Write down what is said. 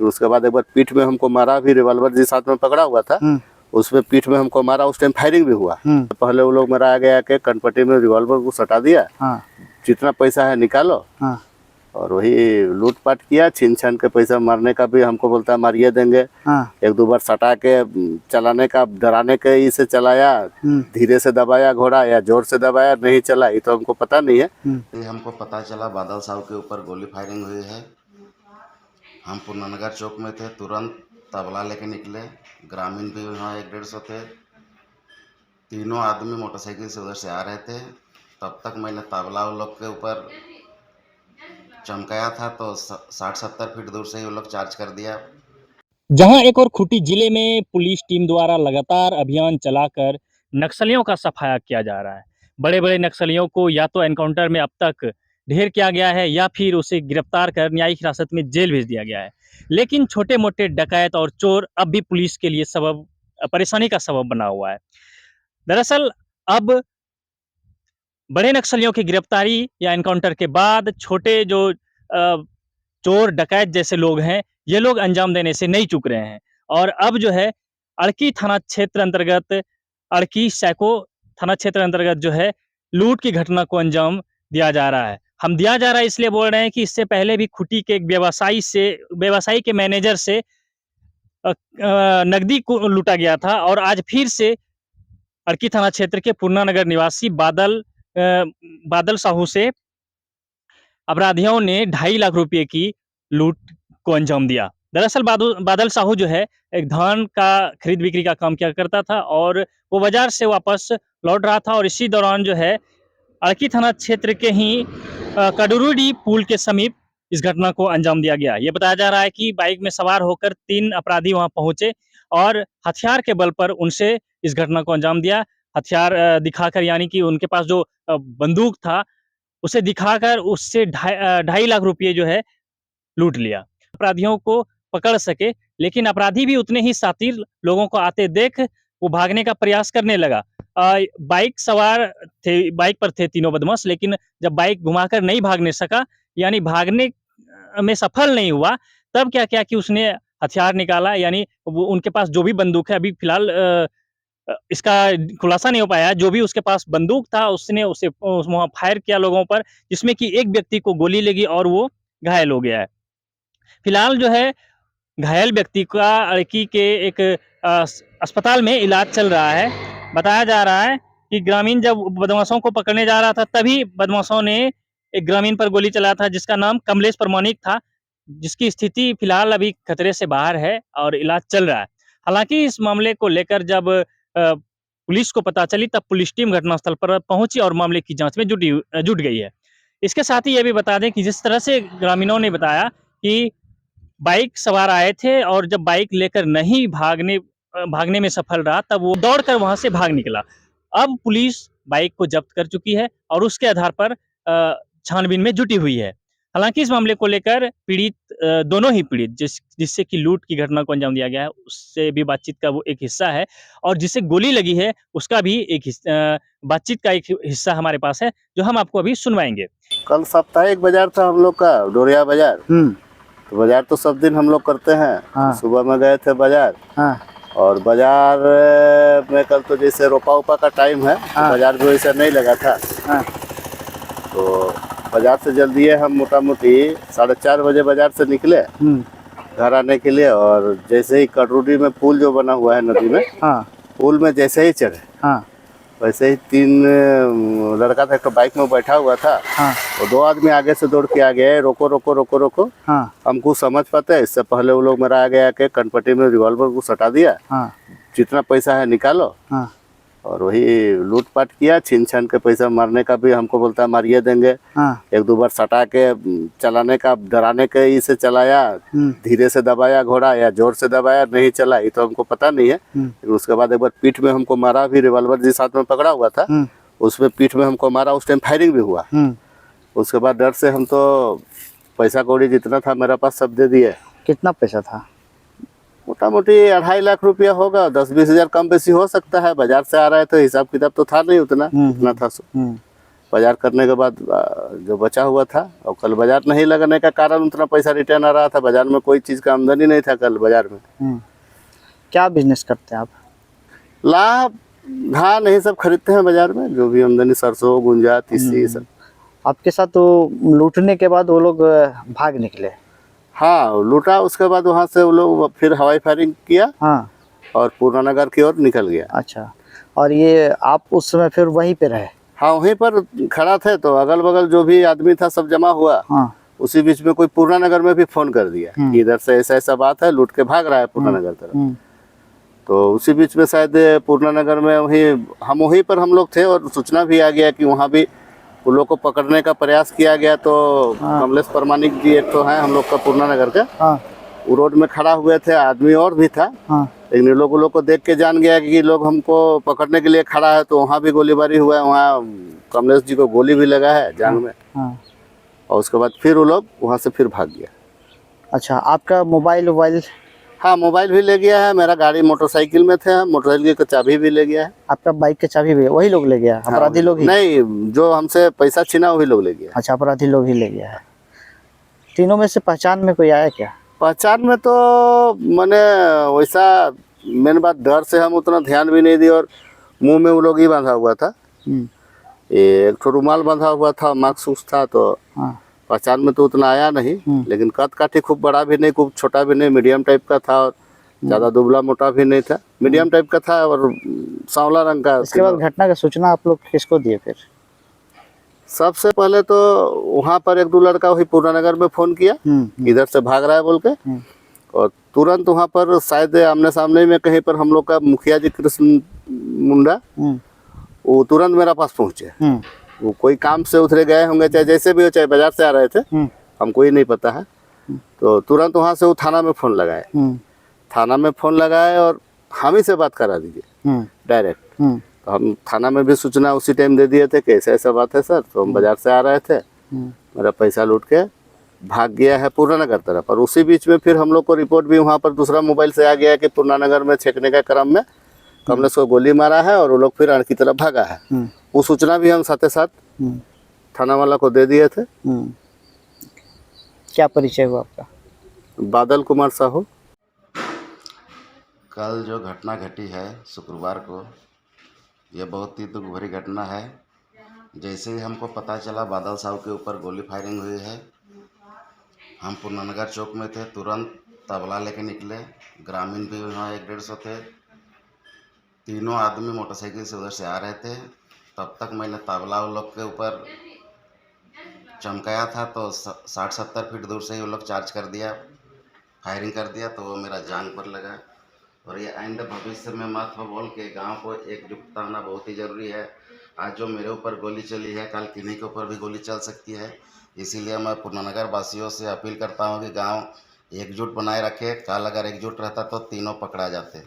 उसके बाद एक बार पीठ में हमको मारा भी, रिवॉल्वर जिस हाथ में पकड़ा हुआ था उसमें पीठ में हमको मारा, उस टाइम फायरिंग भी हुआ। पहले वो लोग मेरा आगे आके कनपट्टी में रिवॉल्वर को सटा दिया, जितना पैसा है निकालो, और वही लूटपाट किया। छीन छान के पैसा मारने का भी हमको बोलता मारिए देंगे। एक दो बार सटा के चलाने का, डराने के इसे चलाया, धीरे से दबाया घोड़ा या जोर से दबाया, नहीं चला, ये तो हमको पता नहीं है। ये हमको पता चला बादल साहब के ऊपर गोली फायरिंग हुई है। हम पूर्णनगर चौक में थे, तुरंत तबला लेके निकले। ग्रामीण भी वहाँ 100-150 थे। तीनों आदमी मोटरसाइकिल से उधर से आ रहे थे। तब तक मैंने तबला उन लोग के ऊपर चमकाया था तो 60-70 फीट दूर से ही वो लोग चार्ज कर दिया। जहां एक और खूंटी जिले में पुलिस टीम द्वारा लगातार अभियान चलाकर नक्सलियों का सफाया किया जा रहा है। बड़े बड़े नक्सलियों को या तो एनकाउंटर में अब तक ढेर किया गया है या फिर उसे गिरफ्तार कर न्यायिक हिरासत में जेल भेज दिया गया है। लेकिन छोटे मोटे डकैत और चोर अब भी पुलिस के लिए परेशानी का सबब बना हुआ है। दरअसल अब बड़े नक्सलियों की गिरफ्तारी या एनकाउंटर के बाद छोटे जो चोर डकैत जैसे लोग हैं, ये लोग अंजाम देने से नहीं चूक रहे हैं। और अब जो है अड़की थाना क्षेत्र अंतर्गत, अड़की सैको थाना क्षेत्र अंतर्गत जो है लूट की घटना को अंजाम दिया जा रहा है। हम दिया जा रहा है इसलिए बोल रहे हैं कि इससे पहले भी खूंटी के एक व्यवसायी के मैनेजर से नकदी को लूटा गया था और आज फिर से अड़की थाना क्षेत्र के पूर्णानगर निवासी बादल साहू से अपराधियों ने 2.5 लाख रुपए की लूट को अंजाम दिया। दरअसल बादल साहू जो है एक धान का खरीद बिक्री का काम किया करता था और वो बाजार से वापस लौट रहा था और इसी दौरान जो है अड़की थाना क्षेत्र के ही कडुरुडी पुल के समीप इस घटना को अंजाम दिया गया। ये बताया जा रहा है कि बाइक में सवार होकर 3 अपराधी वहां पहुंचे और हथियार के बल पर उनसे इस घटना को अंजाम दिया। हथियार दिखाकर, यानी कि उनके पास जो बंदूक था उसे दिखाकर उससे 2.5 लाख रुपये जो है लूट लिया। अपराधियों को पकड़ सके, लेकिन अपराधी भी उतने ही शातिर लोगों को आते देख वो भागने का प्रयास करने लगा। बाइक सवार थे, बाइक पर थे तीनों बदमाश, लेकिन जब बाइक घुमाकर नहीं भागने सका, यानी भागने में सफल नहीं हुआ, तब क्या किया कि उसने हथियार निकाला। यानी वो उनके पास जो भी बंदूक है, अभी फिलहाल इसका खुलासा नहीं हो पाया है, जो भी उसके पास बंदूक था उसने उसे वहां फायर किया लोगों पर, जिसमें कि एक व्यक्ति को गोली लगी और वो घायल हो गया है। फिलहाल जो है घायल व्यक्ति का अड़की के एक अस्पताल में इलाज चल रहा है। बताया जा रहा है कि ग्रामीण जब बदमाशों को पकड़ने जा रहा था तभी बदमाशों ने एक ग्रामीण पर गोली चलाया था जिसका नाम कमलेश प्रमाणिक था, जिसकी स्थिति फिलहाल अभी खतरे से बाहर है और इलाज चल रहा है। हालांकि इस मामले को लेकर जब पुलिस को पता चली तब पुलिस टीम घटनास्थल पर पहुंची और मामले की जांच में जुट गई है। इसके साथ ही ये भी बता दें कि जिस तरह से ग्रामीणों ने बताया कि बाइक सवार आए थे और जब बाइक लेकर नहीं भागने में सफल रहा, तब वो दौड़कर वहां से भाग निकला। अब पुलिस बाइक को जब्त कर चुकी है और उसके आधार पर छानबीन में जुटी हुई है। हालांकि इस मामले को लेकर दोनों ही पीड़ित जिससे कि लूट की घटना को अंजाम दिया गया है, उससे भी बातचीत का वो एक हिस्सा है, और जिसे गोली लगी है उसका भी एक बातचीत का एक हिस्सा हमारे पास है, जो हम आपको अभी सुनवाएंगे। कल साप्ताहिक बाजार था हम लोग का, डोरिया बाजार। तो बाजार तो सब दिन हम लोग करते हैं। सुबह में गए थे बाजार, और बाजार में कल तो जैसे रोपा उपा का टाइम है, तो बाजार भी वैसे नहीं लगा था। तो बाजार से जल्दी हम मोटा मोटी 4:30 बजे बाजार से निकले घर आने के लिए, और जैसे ही कडरुडी में पुल जो बना हुआ है नदी में, पुल में जैसे ही चढ़े वैसे ही 3 लड़का था, एक तो बाइक में बैठा हुआ था, और 2 आदमी आगे से दौड़ के आ गए, रोको रोको रोको रोको। हम कुछ समझ पाते, इससे पहले वो लोग मेरा आगे आके कनपट्टी में रिवॉल्वर को सटा दिया, जितना पैसा है निकालो, और वही लूटपाट किया। छीन छान के पैसा मारने का भी हमको बोलता मारिए देंगे। एक दो बार सटा के चलाने का, डराने के इसे चलाया, धीरे से दबाया घोड़ा या जोर से दबाया, नहीं चला, ये तो हमको पता नहीं है। उसके बाद एक बार पीठ में हमको मारा भी, रिवॉल्वर जिस हाथ में पकड़ा हुआ था उसमें पीठ में हमको मारा, उस टाइम फायरिंग भी हुआ। उसके बाद डर से हम तो पैसा कौड़ी जितना था मेरे पास सब दे दिए। कितना पैसा था? मोटा मोटी 2.5 लाख रुपया होगा, 10-20 हजार कम बेसी हो सकता है। बाजार से आ रहा है तो हिसाब किताब तो था नहीं उतना था। बाजार करने के बाद जो बचा हुआ था, और कल बाजार नहीं लगने का कारण उतना पैसा रिटर्न आ रहा था, बाजार में कोई चीज़ का आमदनी नहीं था कल बाजार में। क्या बिजनेस करते हैं आप? लाभ धान यही सब खरीदते हैं बाजार में, जो भी आमदनी, सरसों, गुंजा, तीसी सब। आपके साथ तो लूटने के बाद वो लोग भाग निकले? हाँ, लूटा, उसके बाद वहाँ से वो लोग फिर हवाई फायरिंग किया। हाँ। और पूर्णानगर की ओर निकल गया। अच्छा, और ये आप उस समय फिर वहीं पे रहे? हाँ, वहीं पर खड़ा थे, तो अगल बगल जो भी आदमी था सब जमा हुआ। हाँ। उसी बीच में कोई पूर्णानगर में भी फोन कर दिया कि इधर से ऐसा ऐसा बात है, लूट के भाग रहा है पूर्णानगर तरफ। तो उसी बीच में शायद पूर्णानगर में वहीं पर हम लोग थे, और सूचना भी आ गया कि वहाँ भी उन लोग को पकड़ने का प्रयास किया गया। तो कमलेश परमानिक जी एक तो हैं हम लोग का पूर्णानगर का, वो रोड में खड़ा हुए थे, आदमी और भी था। लेकिन लोग को देख के जान गया कि लोग हमको पकड़ने के लिए खड़ा है, तो वहाँ भी गोलीबारी हुआ है। वहाँ कमलेश जी को गोली भी लगा है जांग में। और उसके बाद फिर वो लोग वहाँ से फिर भाग गया। अच्छा, आपका मोबाइल? हाँ, मोबाइल भी ले गया है, मेरा गाड़ी मोटरसाइकिल में थे, मोटरसाइकिल की चाबी भी ले गया है। आपका बाइक की चाबी भी वही लोग ले गया? हाँ, अपराधी लोग ही? नहीं, जो हमसे पैसा छीना वही लोग ले गया। अच्छा, अपराधी लोग ही ले गया है। तीनों में से पहचान में कोई आया क्या? पहचान में तो मैंने वैसा, मेन बात डर से हम उतना ध्यान भी नहीं दिए, और मुंह में वो लोग ही बांधा हुआ था, एक तो रुमाल बांधा हुआ था, मास्क था, तो पहचान में तो उतना आया नहीं। लेकिन कद काठी खूब बड़ा भी नहीं, खूब छोटा भी नहीं, मीडियम टाइप का था, और ज़्यादा दुबला मोटा भी नहीं था, मीडियम टाइप का था, और सांवला रंग का। इसके बाद घटना की सूचना आप लोग किसको दिए फिर? सबसे पहले तो वहाँ पर एक दो लड़का वही पूर्णानगर में फ़ोन किया, इधर से भाग रहा है बोल के। और तुरंत वहाँ पर शायद आमने सामने में कहीं पर हम लोग का मुखिया जी कृष्ण मुंडा, वो तुरंत मेरा पास पहुँचे। वो कोई काम से उतरे गए होंगे, चाहे जैसे भी हो, चाहे बाजार से आ रहे थे, हमको ही नहीं पता है। तो तुरंत वहाँ से वो थाना में फ़ोन लगाए, थाना में फ़ोन लगाए और हम ही से बात करा दीजिए डायरेक्ट। तो हम थाना में भी सूचना उसी टाइम दे दिए थे कि ऐसा ऐसा बात है सर, तो हम बाजार से आ रहे थे, मेरा पैसा लूट के भाग गया है पूर्णानगर तरफ। और उसी बीच में फिर हम लोग को रिपोर्ट भी वहाँ पर दूसरा मोबाइल से आ गया कि पूर्णानगर में छेकने के क्रम में कमलेश को गोली मारा है, और वो लोग फिर अण की तरफ भागा है। वो सूचना भी हम साथ साथ थाना वाला को दे दिए थे। क्या परिचय हुआ आपका? बादल कुमार साहू। कल जो घटना घटी है शुक्रवार को, यह बहुत ही दुख भरी घटना है। जैसे ही हमको पता चला बादल साहू के ऊपर गोली फायरिंग हुई है, हम पूर्णानगर चौक में थे, तुरंत तबला लेके निकले। ग्रामीण भी वहाँ 100-150 थे। तीनों आदमी मोटरसाइकिल से उधर से आ रहे थे। तब तक मैंने तबला उन लोग के ऊपर चमकाया था, तो 60-70 फीट दूर से ही वो लोग चार्ज कर दिया, फायरिंग कर दिया, तो वो मेरा जांग पर लगा। और ये आइंदा भविष्य में मत हो बोल के गांव को एकजुटता होना बहुत ही ज़रूरी है। आज जो मेरे ऊपर गोली चली है, कल किन्हीं के ऊपर भी गोली चल सकती है। इसीलिए मैं पूर्णानगर वासियों से अपील करता हूं कि गांव एकजुट बनाए रखे। कल अगर एकजुट रहता तो तीनों पकड़ा जाते।